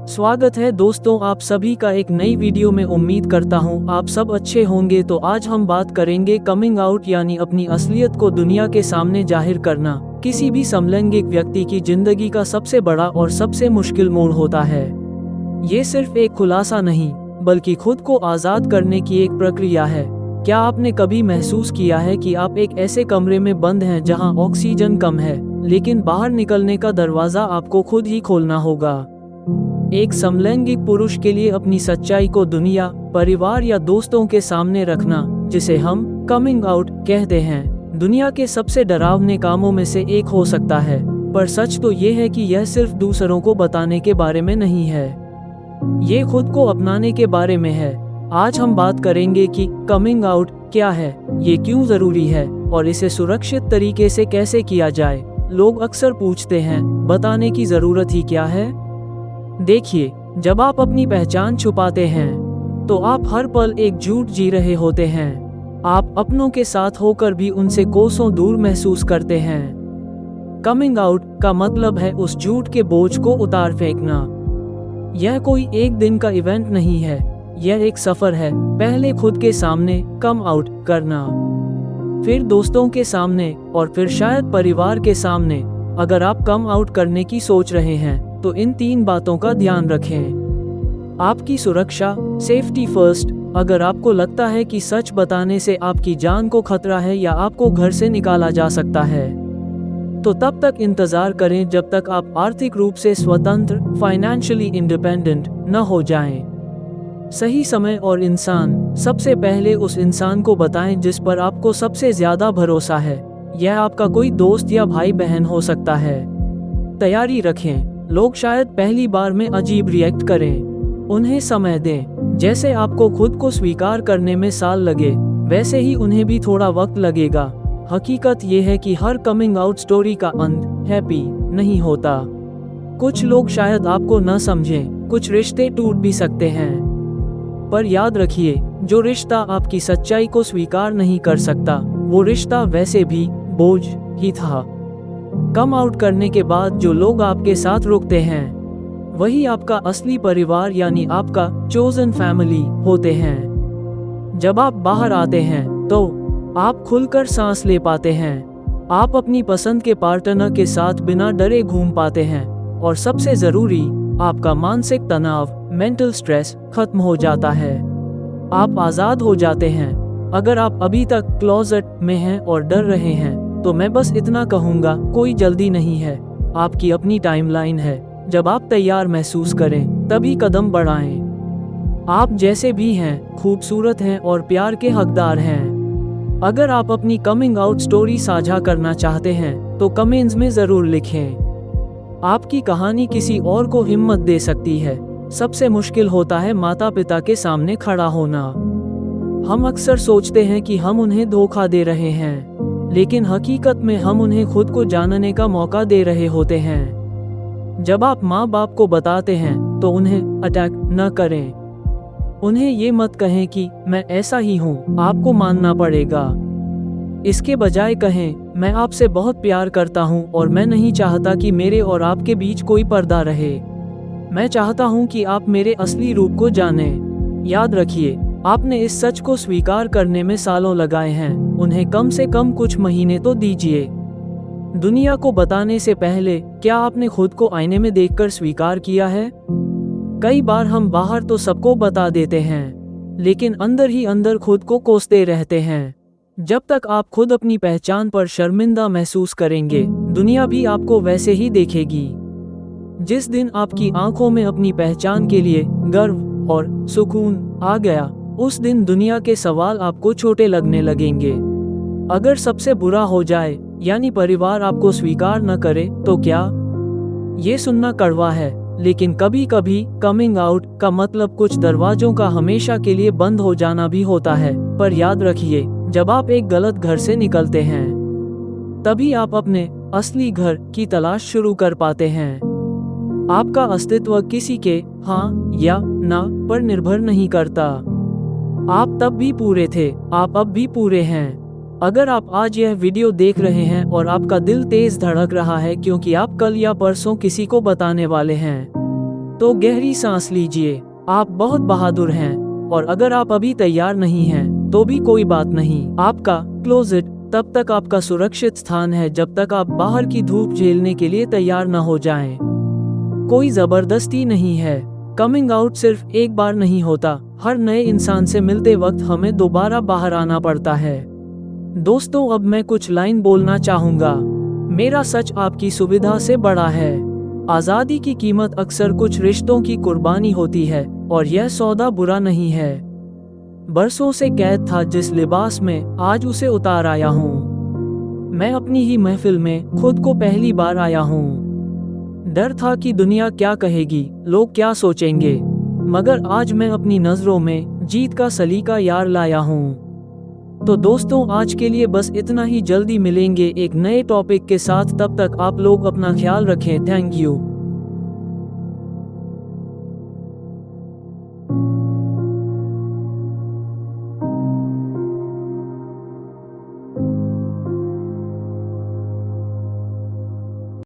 स्वागत है दोस्तों आप सभी का एक नई वीडियो में। उम्मीद करता हूँ आप सब अच्छे होंगे। तो आज हम बात करेंगे कमिंग आउट यानी अपनी असलियत को दुनिया के सामने जाहिर करना। किसी भी समलैंगिक व्यक्ति की जिंदगी का सबसे बड़ा और सबसे मुश्किल मोड़ होता है। ये सिर्फ एक खुलासा नहीं बल्कि खुद को आज़ाद करने की एक प्रक्रिया है। क्या आपने कभी महसूस किया है कि आप एक ऐसे कमरे में बंद हैं जहां ऑक्सीजन कम है, लेकिन बाहर निकलने का दरवाज़ा आपको खुद ही खोलना होगा? एक समलैंगिक पुरुष के लिए अपनी सच्चाई को दुनिया, परिवार या दोस्तों के सामने रखना, जिसे हम कमिंग आउट कहते हैं, दुनिया के सबसे डरावने कामों में से एक हो सकता है। पर सच तो ये है कि यह सिर्फ दूसरों को बताने के बारे में नहीं है, ये खुद को अपनाने के बारे में है। आज हम बात करेंगे कि कमिंग आउट क्या है, ये क्यों ज़रूरी है और इसे सुरक्षित तरीके से कैसे किया जाए। लोग अक्सर पूछते हैं, बताने की ज़रूरत ही क्या है? देखिए, जब आप अपनी पहचान छुपाते हैं तो आप हर पल एक झूठ जी रहे होते हैं। आप अपनों के साथ होकर भी उनसे कोसों दूर महसूस करते हैं। कमिंग आउट का मतलब है उस झूठ के बोझ को उतार फेंकना। यह कोई एक दिन का इवेंट नहीं है, यह एक सफर है। पहले खुद के सामने कम आउट करना, फिर दोस्तों के सामने और फिर शायद परिवार के सामने। अगर आप कम आउट करने की सोच रहे हैं तो इन 3 बातों का ध्यान रखें। आपकी सुरक्षा, सेफ्टी फर्स्ट। अगर आपको लगता है कि सच बताने से आपकी जान को खतरा है या आपको घर से निकाला जा सकता है, तो तब तक इंतजार करें जब तक आप आर्थिक रूप से स्वतंत्र, फाइनेंशियली इंडिपेंडेंट न हो जाएं। सही समय और इंसान। सबसे पहले उस इंसान को बताएं जिस पर आपको सबसे ज्यादा भरोसा है। यह आपका कोई दोस्त या भाई बहन हो सकता है। तैयारी रखें, लोग शायद पहली बार में अजीब रिएक्ट करें। उन्हें समय दें। जैसे आपको खुद को स्वीकार करने में साल लगे, वैसे ही उन्हें भी थोड़ा वक्त लगेगा। हकीकत यह है कि हर कमिंग आउट स्टोरी का अंत हैप्पी नहीं होता। कुछ लोग शायद आपको न समझें, कुछ रिश्ते टूट भी सकते हैं। पर याद रखिए, जो रिश्ता आपकी सच्चाई को स्वीकार नहीं कर सकता, वो रिश्ता वैसे भी बोझ ही था। कम आउट करने के बाद जो लोग आपके साथ रुकते हैं, वही आपका असली परिवार यानी आपका चोजन फैमिली होते हैं। जब आप बाहर आते हैं तो आप खुलकर सांस ले पाते हैं। आप अपनी पसंद के पार्टनर के साथ बिना डरे घूम पाते हैं और सबसे जरूरी, आपका मानसिक तनाव, मेंटल स्ट्रेस खत्म हो जाता है। आप आज़ाद हो जाते हैं। अगर आप अभी तक क्लोजेट में हैं और डर रहे हैं, तो मैं बस इतना कहूँगा, कोई जल्दी नहीं है। आपकी अपनी टाइमलाइन है। जब आप तैयार महसूस करें तभी कदम बढ़ाएं। आप जैसे भी हैं, खूबसूरत हैं और प्यार के हकदार हैं। अगर आप अपनी कमिंग आउट स्टोरी साझा करना चाहते हैं तो कमेंट्स में ज़रूर लिखें। आपकी कहानी किसी और को हिम्मत दे सकती है। सबसे मुश्किल होता है माता पिता के सामने खड़ा होना। हम अक्सर सोचते हैं कि हम उन्हें धोखा दे रहे हैं, लेकिन हकीकत में हम उन्हें खुद को जानने का मौका दे रहे होते हैं। जब आप माँ बाप को बताते हैं तो उन्हें अटैक न करें। उन्हें ये मत कहें कि मैं ऐसा ही हूँ, आपको मानना पड़ेगा। इसके बजाय कहें, मैं आपसे बहुत प्यार करता हूँ और मैं नहीं चाहता कि मेरे और आपके बीच कोई पर्दा रहे। मैं चाहता हूँ कि आप मेरे असली रूप को जानें। याद रखिए, आपने इस सच को स्वीकार करने में सालों लगाए हैं। उन्हें कम से कम कुछ महीने तो दीजिए। दुनिया को बताने से पहले क्या आपने खुद को आईने में देखकर स्वीकार किया है? कई बार हम बाहर तो सबको बता देते हैं, लेकिन अंदर ही अंदर खुद को कोसते रहते हैं। जब तक आप खुद अपनी पहचान पर शर्मिंदा महसूस करेंगे, दुनिया भी आपको वैसे ही देखेगी। जिस दिन आपकी आंखों में अपनी पहचान के लिए गर्व और सुकून आ गया, उस दिन दुनिया के सवाल आपको छोटे लगने लगेंगे। अगर सबसे बुरा हो जाए, यानी परिवार आपको स्वीकार न करे, तो क्या? ये सुनना कड़वा है, लेकिन कभी कभी कमिंग आउट का मतलब कुछ दरवाजों का हमेशा के लिए बंद हो जाना भी होता है। पर याद रखिए, जब आप एक गलत घर से निकलते हैं, तभी आप अपने असली घर की तलाश शुरू कर पाते हैं। आपका अस्तित्व किसी के हाँ या ना पर निर्भर नहीं करता। आप तब भी पूरे थे, आप अब भी पूरे हैं। अगर आप आज यह वीडियो देख रहे हैं और आपका दिल तेज धड़क रहा है क्योंकि आप कल या परसों किसी को बताने वाले हैं, तो गहरी सांस लीजिए। आप बहुत बहादुर हैं। और अगर आप अभी तैयार नहीं हैं, तो भी कोई बात नहीं। आपका क्लोजेट तब तक आपका सुरक्षित स्थान है जब तक आप बाहर की धूप झेलने के लिए तैयार न हो जाएं। कोई जबरदस्ती नहीं है। कमिंग आउट सिर्फ एक बार नहीं होता। हर नए इंसान से मिलते वक्त हमें दोबारा बाहर आना पड़ता है। दोस्तों, अब मैं कुछ लाइन बोलना चाहूँगा। मेरा सच आपकी सुविधा से बड़ा है। आज़ादी की कीमत अक्सर कुछ रिश्तों की कुर्बानी होती है, और यह सौदा बुरा नहीं है। बरसों से कैद था जिस लिबास में, आज उसे उतार आया हूँ। मैं अपनी ही महफिल में खुद को पहली बार आया हूँ। डर था कि दुनिया क्या कहेगी, लोग क्या सोचेंगे, मगर आज मैं अपनी नज़रों में जीत का सलीका यार लाया हूँ। तो दोस्तों, आज के लिए बस इतना ही। जल्दी मिलेंगे एक नए टॉपिक के साथ। तब तक आप लोग अपना ख्याल रखें। Thank you.